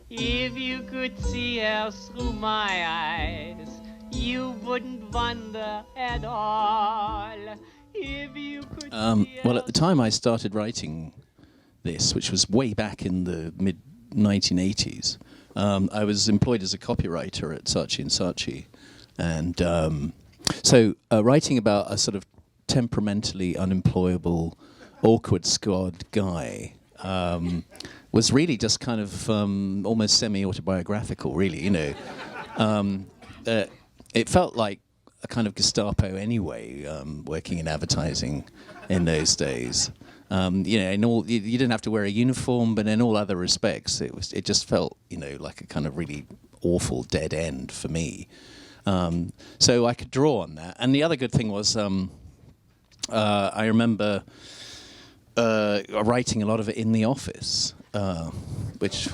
If you could see her through my eyes, you wouldn't wonder at all. If you could Well, at the time I started writing this, which was way back in the mid-1980s, I was employed as a copywriter at Saatchi & Saatchi. And so writing about a sort of temperamentally unemployable, awkward squad guy was really just kind of almost semi-autobiographical, really, you know. It felt like a kind of Gestapo anyway, working in advertising in those days. You know, in all, you didn't have to wear a uniform, but in all other respects, it just felt, you know, like a kind of really awful dead end for me. So I could draw on that. And the other good thing was, I remember writing a lot of it in the office, which.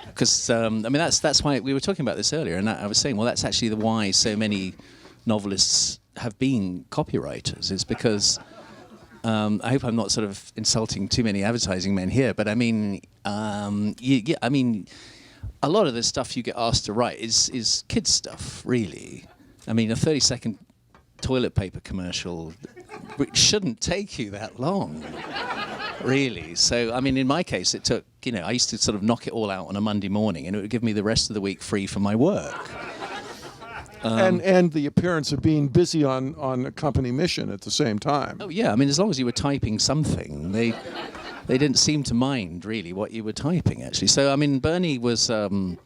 Because I mean that's why we were talking about this earlier, and I was saying, well, that's actually why so many novelists have been copywriters. It's because I hope I'm not sort of insulting too many advertising men here, but I mean, I mean, a lot of the stuff you get asked to write is kids stuff, really. I mean, a 30-second toilet paper commercial shouldn't take you that long. Really. So, I mean, in my case, it took, you know, I used to sort of knock it all out on a Monday morning, and it would give me the rest of the week free from my work. And the appearance of being busy on a company mission at the same time. Oh, yeah. I mean, as long as you were typing something, they didn't seem to mind, really, what you were typing, actually. So, I mean, Bernie was, I mean,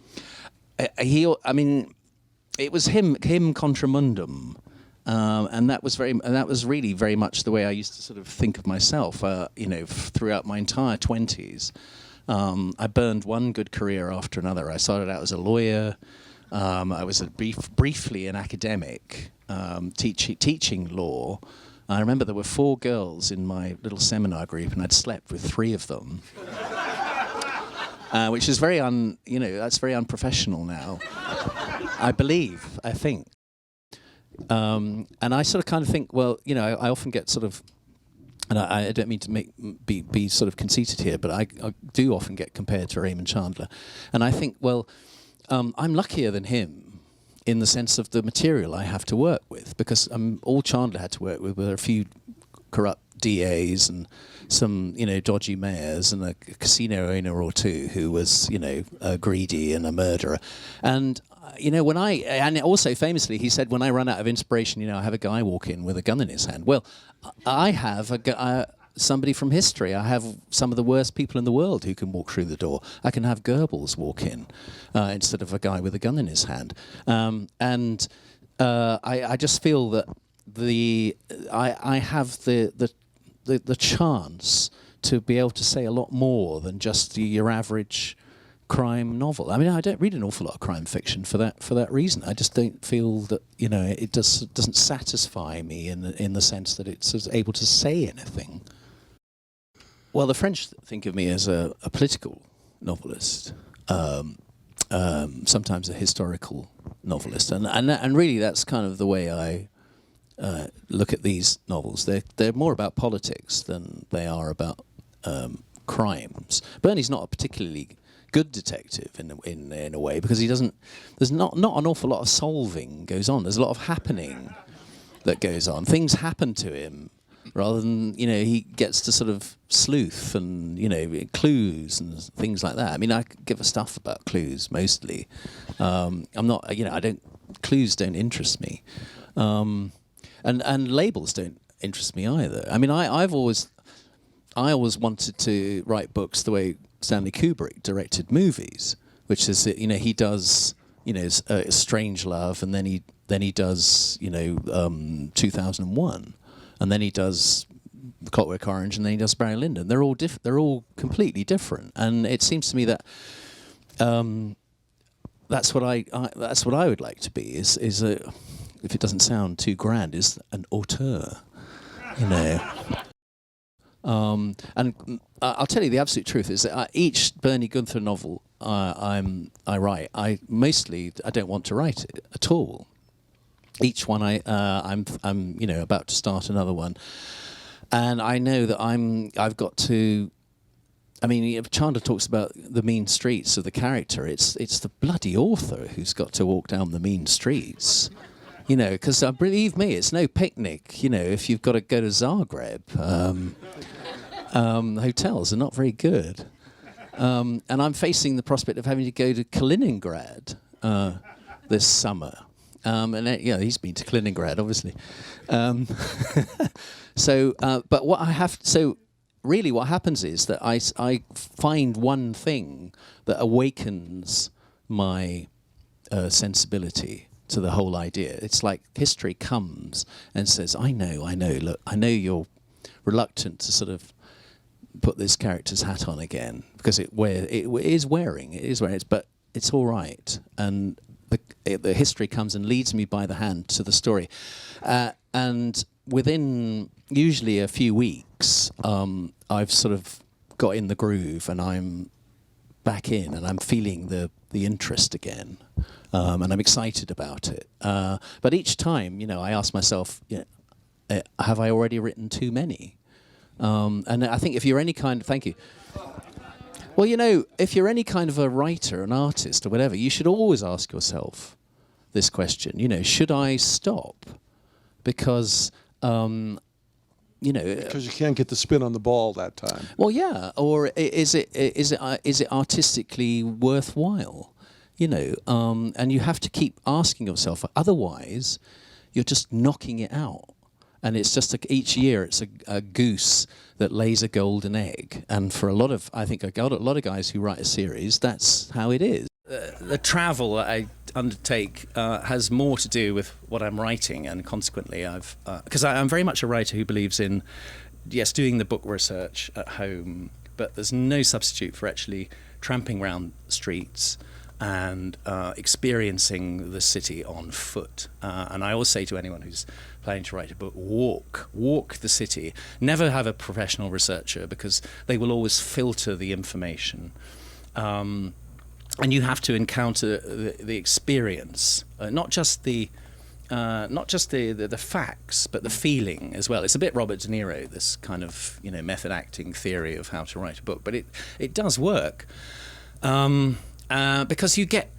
it was him contra mundum. And that was really very much the way I used to sort of think of myself, you know, throughout my entire 20s. I burned one good career after another. I started out as a lawyer. I was briefly an academic, teaching law. I remember there were 4 girls in my little seminar group, and I'd slept with 3 of them, which is you know, that's very unprofessional now. I think. And I sort of kind of think, well, you know, I often get sort of, and I don't mean to be sort of conceited here, but I do often get compared to Raymond Chandler, and I think, well, I'm luckier than him in the sense of the material I have to work with, because all Chandler had to work with were a few corrupt DAs and some, you know, dodgy mayors and a casino owner or two who was, you know, greedy and a murderer. And you know, and also famously, he said, when I run out of inspiration, you know, I have a guy walk in with a gun in his hand. Well, I have somebody from history. I have some of the worst people in the world who can walk through the door. I can have Goebbels walk in instead of a guy with a gun in his hand. And I just feel that I have the chance to be able to say a lot more than just your average crime novel. I mean, I don't read an awful lot of crime fiction for that reason. I just don't feel that, you know, it doesn't satisfy me in the sense that it's able to say anything. Well, the French think of me as a political novelist, sometimes a historical novelist, and really that's kind of the way I look at these novels. They're more about politics than they are about crimes. Bernie's not a particularly good detective in a way, because there's not an awful lot of solving goes on. There's a lot of happening that goes on. Things happen to him rather than, you know, he gets to sort of sleuth and, you know, clues and things like that. I mean, I give a stuff about clues mostly. I'm not, you know, clues don't interest me. And labels don't interest me either. I mean, I always wanted to write books the way Stanley Kubrick directed movies, which is that, you know, he does, you know, Strange Love, and then he does, you know, 2001, and then he does Clockwork Orange, and then he does Barry Lyndon. They're all completely different, and it seems to me that that's what I would like to be. Is a, if it doesn't sound too grand, is an auteur, you know. And I'll tell you the absolute truth is that each Bernie Gunther novel I write, I don't want to write it at all. Each one I'm you know, about to start another one, and I know that I've got to I mean, if Chandler talks about the mean streets of the character, it's the bloody author who's got to walk down the mean streets. You know, because believe me, it's no picnic. You know, if you've got to go to Zagreb, hotels are not very good. And I'm facing the prospect of having to go to Kaliningrad this summer. And he's been to Kaliningrad, obviously. But really what happens is that I find one thing that awakens my sensibility to the whole idea. It's like history comes and says, I know, look, I know you're reluctant to sort of put this character's hat on again, because it is wearing, but it's all right. And the history comes and leads me by the hand to the story. And within usually a few weeks, I've sort of got in the groove and I'm back in and I'm feeling the interest again. And I'm excited about it. But each time, I ask myself, have I already written too many? And I think if you're any kind of... Thank you. Well, if you're any kind of a writer, an artist or whatever, you should always ask yourself this question, should I stop? Because... because you can't get the spin on the ball that time. Well, yeah. Or is it artistically worthwhile? And you have to keep asking yourself. Otherwise, you're just knocking it out. And it's just each year it's a goose that lays a golden egg. And for a lot of guys who write a series, that's how it is. The travel that I undertake has more to do with what I'm writing, and consequently because I'm very much a writer who believes in, yes, doing the book research at home, but there's no substitute for actually tramping around streets and experiencing the city on foot. And I always say to anyone who's planning to write a book, walk the city. Never have a professional researcher, because they will always filter the information. And you have to encounter the experience, not just the facts, but the feeling as well. It's a bit Robert De Niro, this kind of method acting theory of how to write a book, but it does work. Because you get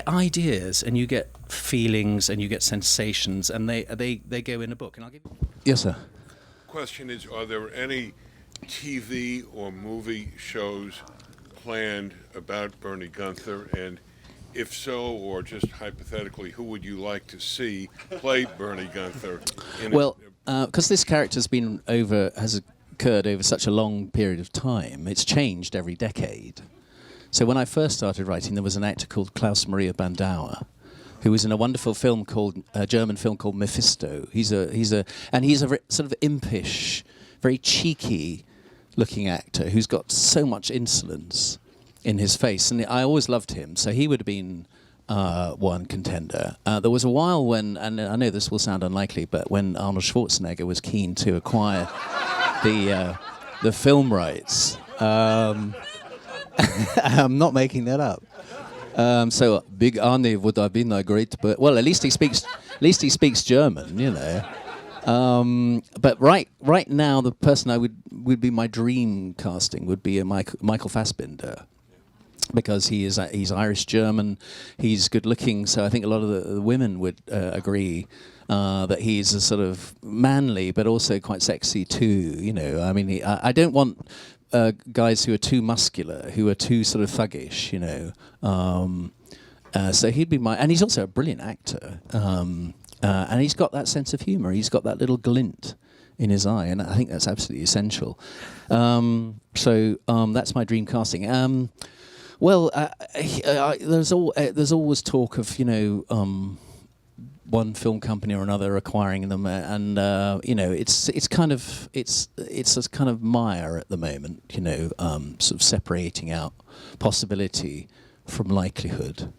ideas and you get feelings and you get sensations, and they go in a book. And I'll give you... Yes, sir. Question is, are there any TV or movie shows planned about Bernie Gunther? And if so, or just hypothetically, who would you like to see play Bernie Gunther? Because this character has occurred over such a long period of time, it's changed every decade. So when I first started writing, there was an actor called Klaus Maria Bandauer, who was in a wonderful film German film called Mephisto. He's a sort of impish, very cheeky looking actor who's got so much insolence in his face, and I always loved him. So he would have been one contender. There was a while when, and I know this will sound unlikely, but when Arnold Schwarzenegger was keen to acquire the film rights. I'm not making that up. So Big Arnie would have been a great, but well, at least he speaks German, But right now, the person would be my dream casting would be Michael Fassbender, because he's Irish German, he's good looking. So I think a lot of the women would agree that he's a sort of manly, but also quite sexy too. I mean, I don't want guys who are too muscular, who are too sort of thuggish, so he'd be and he's also a brilliant actor, and he's got that sense of humour. He's got that little glint in his eye, and I think that's absolutely essential. So that's my dream casting. There's always talk of one film company or another acquiring them, and it's a kind of mire at the moment, sort of separating out possibility from likelihood.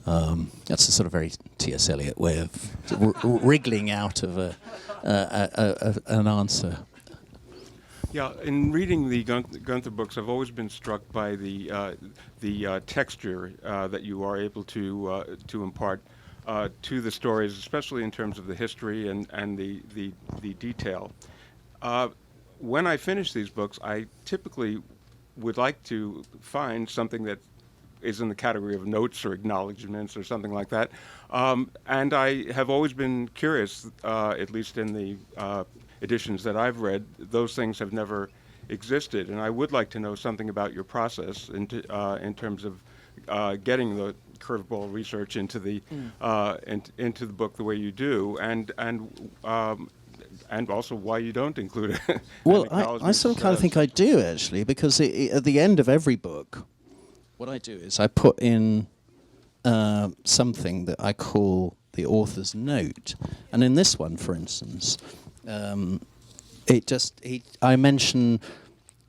That's a sort of very T.S. Eliot way of wriggling out of an answer. Yeah, in reading the Gunther books, I've always been struck by the texture that you are able to impart to the stories, especially in terms of the history and the detail. When I finish these books, I typically would like to find something that is in the category of notes or acknowledgments or something like that. And I have always been curious, at least in the editions that I've read, those things have never existed. And I would like to know something about your process in terms of getting the curveball research into the into the book the way you do, and also why you don't include it. Well, I sort of kind of think I do, actually, because at the end of every book, what I do is I put in something that I call the author's note. And in this one, for instance, I mention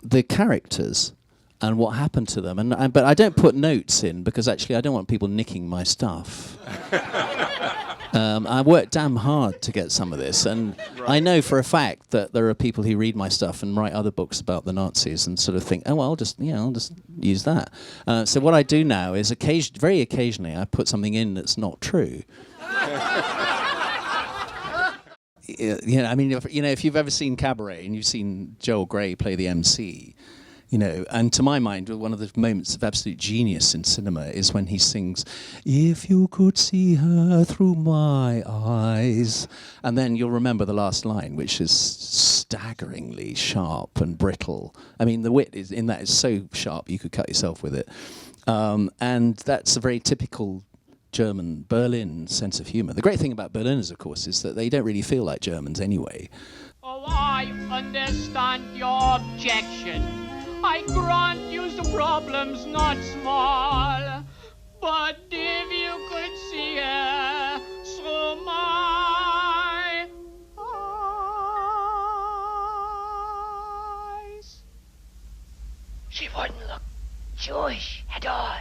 the characters and what happened to them. But I don't put notes in because actually I don't want people nicking my stuff. I worked damn hard to get some of this, and I know for a fact that there are people who read my stuff and write other books about the Nazis and sort of think, oh, well, I'll just use that. So what I do now is very occasionally I put something in that's not true. I mean, if you've ever seen Cabaret and you've seen Joel Grey play the MC, and to my mind, one of the moments of absolute genius in cinema is when he sings, "If you could see her through my eyes," and then you'll remember the last line, which is staggeringly sharp and brittle. I mean, the wit in that is so sharp you could cut yourself with it, and that's a very typical German Berlin sense of humour. The great thing about Berliners, of course, is that they don't really feel like Germans anyway. Oh, I understand your objection. I grant you the problem's not small, but if you could see her through my eyes, she wouldn't look Jewish at all.